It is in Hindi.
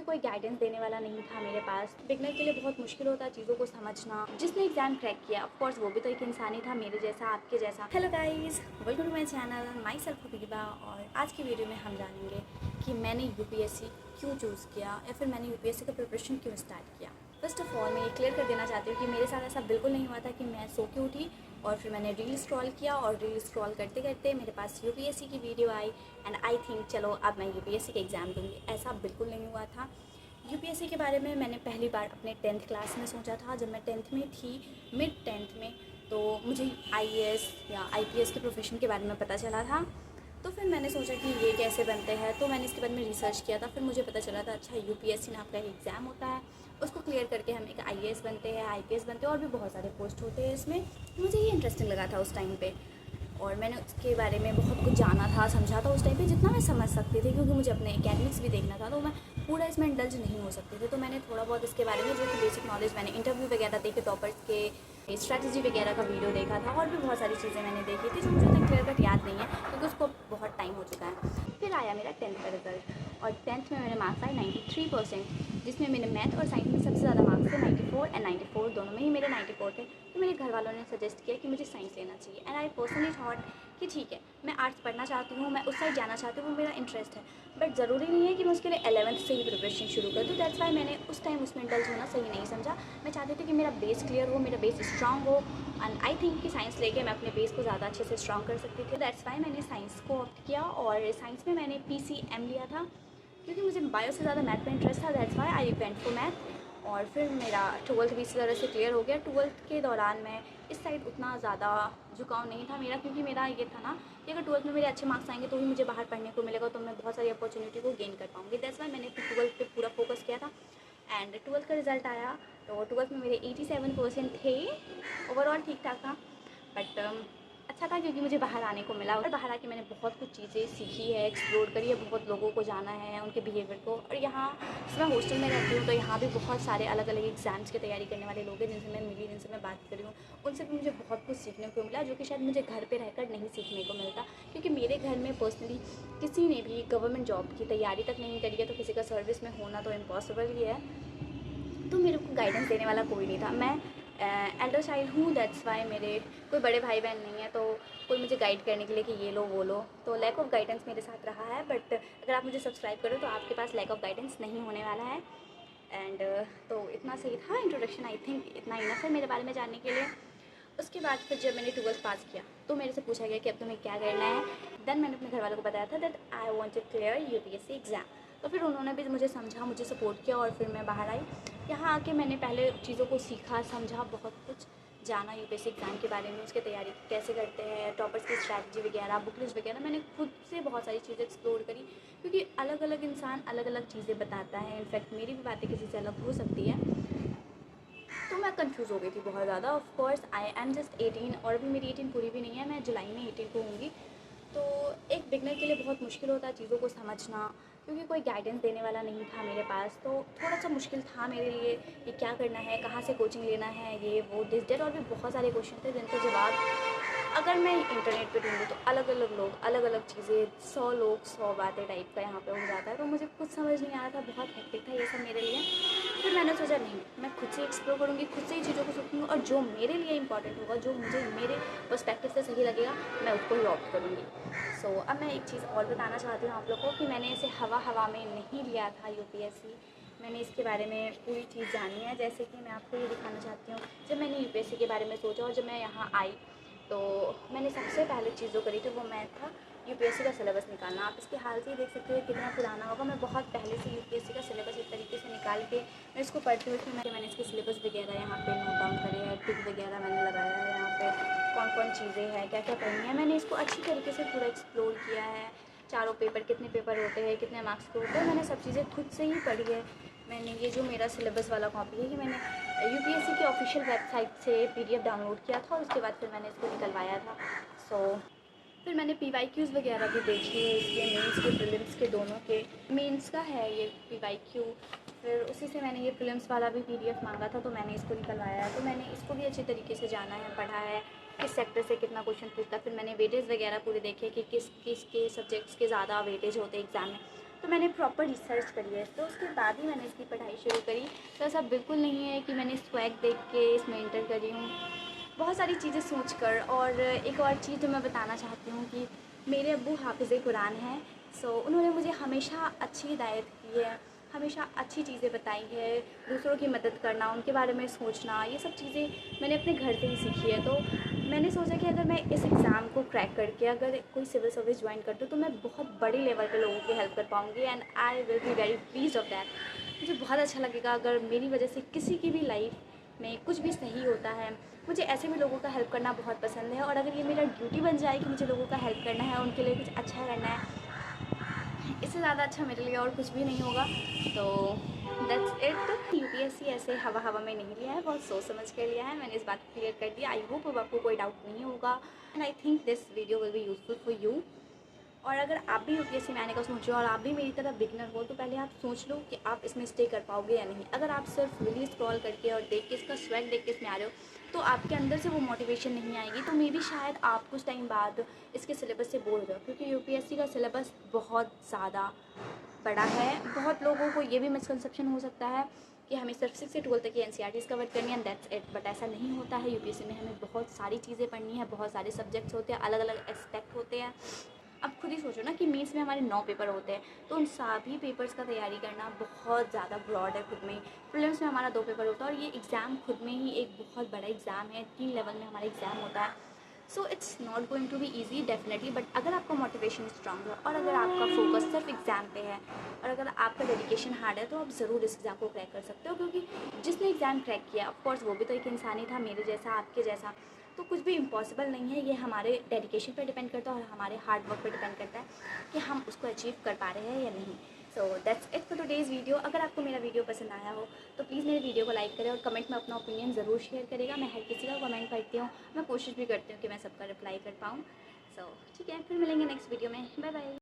कोई गाइडेंस देने वाला नहीं था मेरे पास। बिगनर के लिए बहुत मुश्किल होता है चीज़ों को समझना। जिसने एग्ज़ाम क्रैक किया ऑफ कोर्स वो भी तो एक इंसान ही था, मेरे जैसा, आपके जैसा। Hello guys, welcome to my channel, myself Habiba. और आज की वीडियो में हम जानेंगे कि मैंने यूपीएससी क्यों चूज़ किया या फिर मैंने यूपीएससी का प्रिपरेशन क्यों स्टार्ट किया। फर्स्ट ऑफ ऑल मैं ये क्लियर कर देना चाहती हूँ कि मेरे साथ ऐसा बिल्कुल नहीं हुआ था कि मैं सो के उठी और फिर मैंने रील स्क्रॉल किया और रील स्क्रॉल करते करते मेरे पास यूपीएससी की video I and I think चलो अब मैं यूपीएससी के एग्ज़ाम दूँगी। ऐसा बिल्कुल नहीं हुआ था। यूपीएससी के बारे में मैंने पहली बार अपने 10th क्लास में सोचा था, जब मैं 10th में थी, मिड 10th में। तो मुझे आईएएस या आईपीएस के प्रोफेशन के बारे में पता चला था। तो फिर मैंने सोचा कि ये कैसे बनते हैं, तो मैंने इसके बारे में रिसर्च किया था। फिर मुझे पता चला था अच्छा यूपीएससी नाम का एक एग्ज़ाम होता है, उसको क्लियर करके हम एक आईएएस बनते हैं, आईपीएस बनते हैं और भी बहुत सारे पोस्ट होते हैं इसमें। मुझे ये इंटरेस्टिंग लगा था उस टाइम पे और मैंने उसके बारे में बहुत कुछ जाना था, समझा था उस टाइम पे जितना मैं समझ सकती थी, क्योंकि मुझे अपने एकेडमिक्स भी देखना था। तो मैं पूरा इसमें इंडल्ज नहीं हो सकती थी। तो मैंने थोड़ा बहुत इसके बारे में जो कि बेसिक नॉलेज, मैंने इंटरव्यू वगैरह देखे, टॉपर्स के स्ट्रैटेजी वगैरह का वीडियो देखा था और भी बहुत सारी चीज़ें मैंने देखी थी जो मुझे इतना क्लियर कट याद नहीं है क्योंकि उसको बहुत टाइम हो चुका है। फिर आया मेरा 10th का रिजल्ट और 10th में मेरे मार्क्स आए 93%, जिसमें मेरे मैथ और साइंस में सबसे ज़्यादा मार्क्स थे। 94 एंड 94 दोनों में ही मेरे 94 थे। तो मेरे घर वालों ने सजेस्ट किया कि मुझे साइंस लेना चाहिए एंड आई पर्सनली थॉट कि ठीक है, मैं आर्ट्स पढ़ना चाहती हूँ, मैं उस साइड जाना चाहती हूँ, वो मेरा इंटरेस्ट है, बट ज़रूरी नहीं है कि मैं उसके लिए 11th से ही प्रिपरेशन शुरू कर दूँ। दैट्स वाई मैंने उस टाइम उसमें इंडल्ज होना सही नहीं समझा। मैं चाहती थी कि मेरा बेस क्लियर हो, मेरा बेस स्ट्रॉन्ग हो एंड आई थिंक कि साइंस लेके मैं अपने बेस को ज़्यादा अच्छे से स्ट्रॉन्ग कर सकती थी। दैट्स वाई मैंने साइंस को ऑप्ट किया और साइंस में मैंने पीसीएम लिया था क्योंकि मुझे बायो से ज़्यादा मैथ में इंटरेस्ट था। That's why I went for math. और फिर मेरा 12th भी इसी तरह से क्लियर हो गया। 12th के दौरान मैं इस साइड उतना ज़्यादा झुकाव नहीं था मेरा, क्योंकि मेरा ये था ना कि अगर 12th में मेरे अच्छे मार्क्स आएंगे तो ही मुझे बाहर पढ़ने को मिलेगा, तो मैं बहुत सारी अपॉर्चुनिटी को गेन कर पाऊँगी। दैट्स वाई मैंने 12th पे पूरा फोकस किया था एंड 12th का रिजल्ट आया तो 12th में मेरे 87% थे। ओवरऑल ठीक ठाक था, बट अच्छा था क्योंकि मुझे बाहर आने को मिला और बाहर आके मैंने बहुत कुछ चीज़ें सीखी है, एक्सप्लोर करी है, बहुत लोगों को जाना है, उनके बिहेवियर को। और यहाँ मैं हॉस्टल में रहती हूँ तो यहाँ भी बहुत सारे अलग अलग एग्ज़ाम्स की तैयारी करने वाले लोग हैं जिनसे मैं मिली, जिनसे मैं बात करी हूँ। उनसे भी मुझे बहुत कुछ सीखने को मिला जो कि शायद मुझे घर पर रहकर नहीं सीखने को मिलता, क्योंकि मेरे घर में पर्सनली किसी ने भी गवर्नमेंट जॉब की तैयारी तक नहीं करी है, तो किसी का सर्विस में होना तो इम्पॉसिबल ही है। तो मेरे को गाइडेंस देने वाला कोई नहीं था। मैं एल्डर चाइल्ड हूँ, दैट्स वाई मेरे कोई बड़े भाई बहन नहीं है, तो कोई मुझे गाइड करने के लिए कि ये लो वो लो, तो लैक ऑफ गाइडेंस मेरे साथ रहा है। बट अगर आप मुझे सब्सक्राइब करो तो आपके पास लैक ऑफ गाइडेंस नहीं होने वाला है। एंड तो इतना सही था इंट्रोडक्शन, आई थिंक इतना इनफ है मेरे बारे में जानने के लिए। उसके बाद फिर जब मैंने 12th पास किया तो मेरे से पूछा गया कि अब तुम्हें क्या करना है। देन मैंने अपने घर वालों को बताया था that I want to clear UPSC exam. तो फिर उन्होंने भी मुझे समझा, मुझे सपोर्ट किया और फिर मैं बाहर आई। यहाँ आके मैंने पहले चीज़ों को सीखा, समझा, बहुत कुछ जाना यूपीएससी एग्ज़ाम के बारे में, उसकी तैयारी कैसे करते हैं, टॉपर्स की स्ट्रैटेजी वगैरह, बुक लिस्ट वगैरह। मैंने खुद से बहुत सारी चीज़ें एक्सप्लोर करी क्योंकि अलग अलग इंसान अलग अलग चीज़ें बताता है। इनफैक्ट मेरी भी बातें किसी से अलग हो सकती है, तो मैं कंफ्यूज हो गई थी बहुत ज़्यादा। Of course I am just 18 और अभी मेरी 18 पूरी भी नहीं है, मैं जुलाई में 18 को होंगी। तो एक बिगनर के लिए बहुत मुश्किल होता है चीज़ों को समझना, क्योंकि कोई गाइडेंस देने वाला नहीं था मेरे पास। तो थोड़ा सा मुश्किल था मेरे लिए कि क्या करना है, कहाँ से कोचिंग लेना है, ये वो दिस डेट, और भी बहुत सारे क्वेश्चन थे जिनका जवाब अगर मैं इंटरनेट पे ढूँढूँ तो अलग अलग लोग, अलग अलग चीज़ें, 100 लोग 100 बातें टाइप का यहाँ पे हो जाता है। तो मुझे कुछ समझ नहीं आ रहा था, बहुत हेक्टिक था ये सब मेरे लिए। फिर मैंने सोचा नहीं, मैं खुद से एक्सप्लोर करूँगी, खुद से ही चीज़ों को सीखूँगी और जो मेरे लिए इंपॉर्टेंट होगा, जो मुझे मेरे पर्सपेक्टिव से सही लगेगा, मैं उसको ही ऑप्ट करूँगी। सो अब मैं एक चीज़ और बताना चाहती हूँ आप लोग को कि मैंने इसे हवा हवा में नहीं लिया था यूपीएससी। मैंने इसके बारे में पूरी चीज़ जानी है। जैसे कि मैं आपको ये दिखाना चाहती हूँ, जब मैंने यूपीएससी के बारे में सोचा और जब मैं यहाँ आई तो मैंने सबसे पहले चीज़ जो करी थी वो मैथ था, यूपीएससी का सिलेबस निकालना। आप इसके हाल से ही देख सकते हो कितना पुराना होगा। मैं बहुत पहले से यूपीएससी का सिलेबस इस तरीके से निकाल के मैं इसको पढ़ती हुई थी। मैंने इसके सिलेबस वगैरह यहाँ पे नोट डाउन करे हैं, टिक वगैरह मैंने लगाया है यहाँ पे, कौन कौन चीज़ें हैं, क्या क्या पढ़नी है। मैंने इसको अच्छी तरीके से पूरा एक्सप्लोर किया है। चारों पेपर, कितने पेपर होते हैं, कितने मार्क्स के होते हैं, मैंने सब चीज़ें खुद से ही पढ़ी है। मैंने ये जो मेरा सिलेबस वाला कॉपी है, कि मैंने यूपीएससी की ऑफिशियल वेबसाइट से पीडीएफ डाउनलोड किया था और उसके बाद फिर मैंने इसको निकलवाया था। फिर मैंने पीवाईक्यूज़ वगैरह भी देखी है इसके, मेंस के प्रीलिम्स के दोनों के। मेंस का है ये पीवाईक्यू, फिर उसी से मैंने ये प्रीलिम्स वाला भी पीडीएफ मांगा था तो मैंने इसको निकलवाया है। तो मैंने इसको भी अच्छे तरीके से जाना है, पढ़ा है, किस सेक्टर से कितना क्वेश्चन पूछता है। फिर मैंने वेटेज वगैरह पूरे देखे कि किस किस के सब्जेक्ट्स के ज़्यादा वेटेज होते हैं एग्ज़ाम में। तो मैंने प्रॉपर रिसर्च करी है, तो उसके बाद ही मैंने इसकी पढ़ाई शुरू करी। तो ऐसा बिल्कुल नहीं है कि मैंने स्वैग देख के इसमें इंटर करी हूँ, बहुत सारी चीज़ें सोच कर। और एक और चीज़ जो मैं बताना चाहती हूँ कि मेरे अब्बू हाफ़िज़ कुरान हैं। सो उन्होंने मुझे हमेशा अच्छी हिदायत की है, हमेशा अच्छी चीज़ें बताई है, दूसरों की मदद करना, उनके बारे में सोचना, ये सब चीज़ें मैंने अपने घर से ही सीखी है। तो मैंने सोचा कि अगर मैं इस एग्ज़ाम को क्रैक करके अगर कोई सिविल सर्विस ज्वाइन कर दूँ तो मैं बहुत बड़ी लेवल पे लोगों की हेल्प कर पाऊँगी, and I will be very pleased of that. मुझे बहुत अच्छा लगेगा अगर मेरी वजह से किसी की भी लाइफ में कुछ भी सही होता है। मुझे ऐसे भी लोगों का हेल्प करना बहुत पसंद है, और अगर ये मेरा ड्यूटी बन जाए कि मुझे लोगों का हेल्प करना है, उनके लिए कुछ अच्छा करना है, इससे ज़्यादा अच्छा मेरे लिए और कुछ भी नहीं होगा। तो दैट्स इट। यूपीएससी ऐसे हवा हवा में नहीं लिया है, बहुत सोच समझ कर लिया है। मैंने इस बात को क्लियर कर दिया। आई होप अब आपको कोई डाउट नहीं होगा, and I think this video will be useful for you. और अगर आप भी यूपीएससी में आने का सोच रहे हो और आप भी मेरी तरह बिगनर हो, तो पहले आप सोच लो कि आप इसमें स्टे कर पाओगे या नहीं। अगर आप सिर्फ रील स्क्रॉल करके और देख के इसका स्वैग देख के इसमें आ रहे हो, तो आपके अंदर से वो मोटिवेशन नहीं आएगी। तो मे बी शायद आप कुछ टाइम बाद इसके सिलेबस से बोर हो जाओ, क्योंकि यूपीएससी का सिलेबस बहुत ज़्यादा बड़ा है। बहुत लोगों को ये भी मिसकंसेप्शन हो सकता है कि हमें सिर्फ 6 से 12 तक की एनसीईआरटीज़ कवर करनी है, दैट्स इट। बट ऐसा नहीं होता है। यूपीएससी में हमें बहुत सारी चीज़ें पढ़नी है, बहुत सारे सब्जेक्ट्स होते हैं, अलग अलग एस्पेक्ट होते हैं। अब खुद ही सोचो ना कि मेंस में हमारे 9 पेपर होते हैं, तो उन सभी पेपर्स का तैयारी करना बहुत ज़्यादा ब्रॉड है खुद में ही। प्रीलिम्स में हमारा 2 पेपर होता है, और ये एग्ज़ाम खुद में ही एक बहुत बड़ा एग्ज़ाम है। 3 लेवल में हमारा एग्ज़ाम होता है। So it's not going to be easy definitely, but अगर आपका मोटिवेशन स्ट्रांग है और अगर आपका फोकस सिर्फ एग्ज़ाम पे है और अगर आपका डेडिकेशन हार्ड है, तो आप ज़रूर इस एग्ज़ाम को क्रैक कर सकते हो। क्योंकि जिसने एग्ज़ाम क्रैक किया, ऑफकोर्स वो भी तो एक इंसान ही था, मेरे जैसा, आपके जैसा। तो कुछ भी इम्पॉसिबल नहीं है, ये हमारे डेडिकेशन पर डिपेंड करता है और हमारे हार्ड वर्क पर डिपेंड करता है कि हम उसको अचीव कर पा रहे हैं या नहीं। So that's it for today's video. अगर आपको मेरा वीडियो पसंद आया हो तो प्लीज़ मेरे वीडियो को लाइक करें और कमेंट में अपना ओपिनियन ज़रूर शेयर करेगा। मैं हर किसी का कमेंट पढ़ती हूँ, मैं कोशिश भी करती हूँ कि मैं सबका रिप्लाई कर पाऊँ। सो ठीक है, फिर मिलेंगे नेक्स्ट वीडियो में। Bye bye.